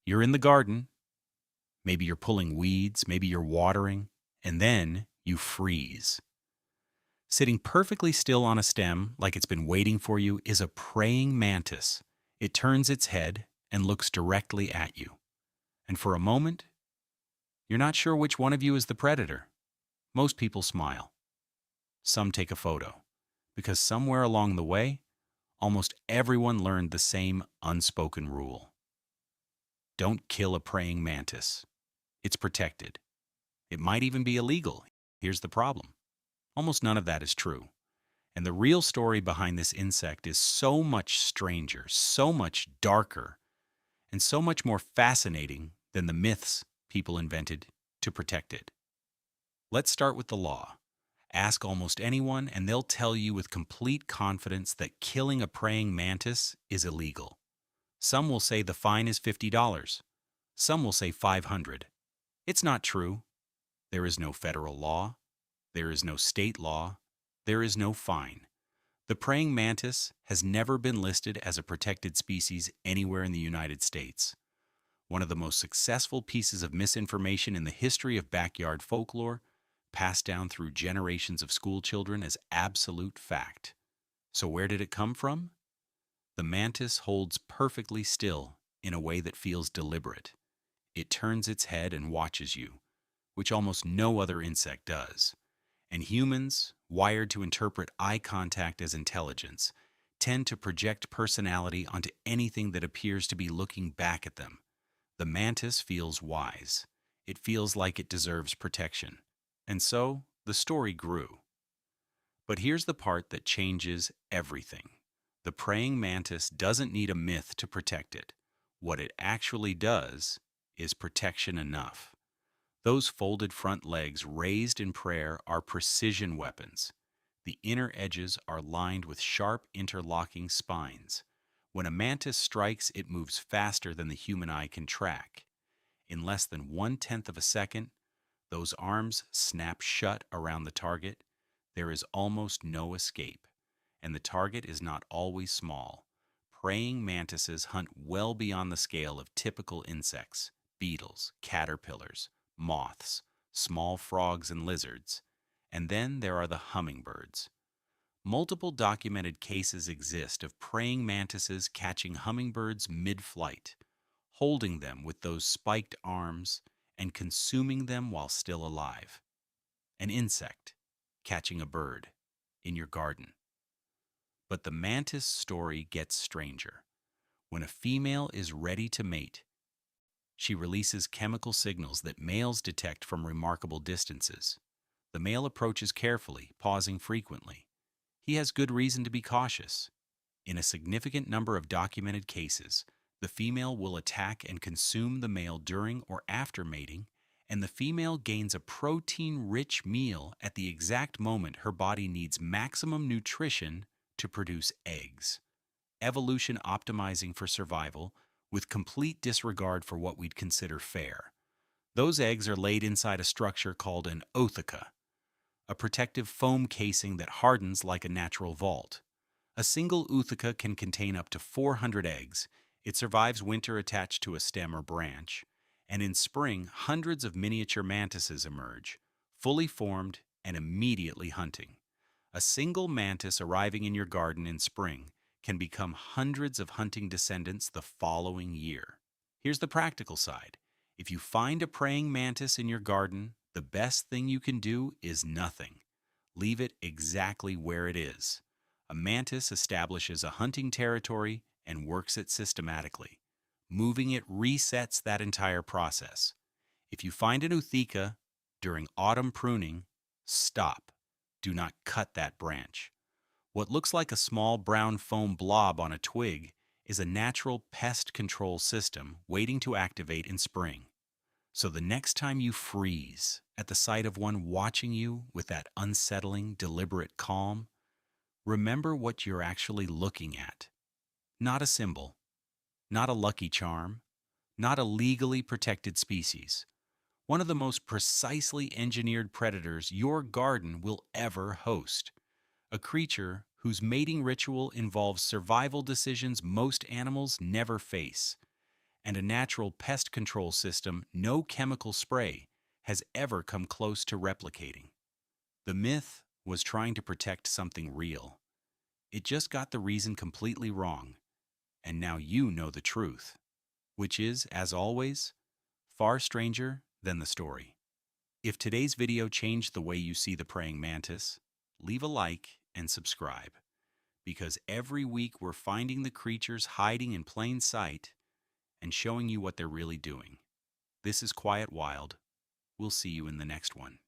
You're in the garden, maybe you're pulling weeds, maybe you're watering, and then you freeze. Sitting perfectly still on a stem, like it's been waiting for you, is a praying mantis. It turns its head and looks directly at you. And for a moment, you're not sure which one of you is the predator. Most people smile. Some take a photo. Because somewhere along the way, almost everyone learned the same unspoken rule. Don't kill a praying mantis. It's protected. It might even be illegal. Here's the problem. Almost none of that is true. And the real story behind this insect is so much stranger, so much darker, and so much more fascinating than the myths people invented to protect it. Let's start with the law. Ask almost anyone, and they'll tell you with complete confidence that killing a praying mantis is illegal. Some will say the fine is $50. Some will say $500. It's not true. There is no federal law. There is no state law. There is no fine. The praying mantis has never been listed as a protected species anywhere in the United States. One of the most successful pieces of misinformation in the history of backyard folklore, passed down through generations of school children as absolute fact. So where did it come from? The mantis holds perfectly still in a way that feels deliberate. It turns its head and watches you, which almost no other insect does. And humans, wired to interpret eye contact as intelligence, tend to project personality onto anything that appears to be looking back at them. The mantis feels wise. It feels like it deserves protection. And so, the story grew. But here's the part that changes everything. The praying mantis doesn't need a myth to protect it. What it actually does is protection enough. Those folded front legs raised in prayer are precision weapons. The inner edges are lined with sharp interlocking spines. When a mantis strikes, it moves faster than the human eye can track. In less than 1/10 of a second, those arms snap shut around the target. There is almost no escape, and the target is not always small. Praying mantises hunt well beyond the scale of typical insects, beetles, caterpillars, moths, small frogs, and lizards. And then there are the hummingbirds. Multiple documented cases exist of praying mantises catching hummingbirds mid-flight, holding them with those spiked arms and consuming them while still alive. An insect catching a bird in your garden. But the mantis story gets stranger. When a female is ready to mate, she releases chemical signals that males detect from remarkable distances. The male approaches carefully, pausing frequently. He has good reason to be cautious. In a significant number of documented cases, the female will attack and consume the male during or after mating, and the female gains a protein-rich meal at the exact moment her body needs maximum nutrition to produce eggs. Evolution optimizing for survival with complete disregard for what we'd consider fair. Those eggs are laid inside a structure called an ootheca, a protective foam casing that hardens like a natural vault. A single ootheca can contain up to 400 eggs. It survives winter attached to a stem or branch, and in spring, hundreds of miniature mantises emerge, fully formed and immediately hunting. A single mantis arriving in your garden in spring can become hundreds of hunting descendants the following year. Here's the practical side. If you find a praying mantis in your garden, the best thing you can do is nothing. Leave it exactly where it is. A mantis establishes a hunting territory and works it systematically. Moving it resets that entire process. If you find an ootheca during autumn pruning, stop. Do not cut that branch. What looks like a small brown foam blob on a twig is a natural pest control system waiting to activate in spring. So the next time you freeze at the sight of one watching you with that unsettling, deliberate calm, remember what you're actually looking at. Not a symbol, not a lucky charm, not a legally protected species. One of the most precisely engineered predators your garden will ever host. A creature whose mating ritual involves survival decisions most animals never face. and a natural pest control system no chemical spray has ever come close to replicating. The myth was trying to protect something real. It just got the reason completely wrong, and now you know the truth, which is, as always, far stranger than the story. If today's video changed the way you see the praying mantis, leave a like and subscribe, because every week we're finding the creatures hiding in plain sight and showing you what they're really doing. This is Quiet Wild. We'll see you in the next one.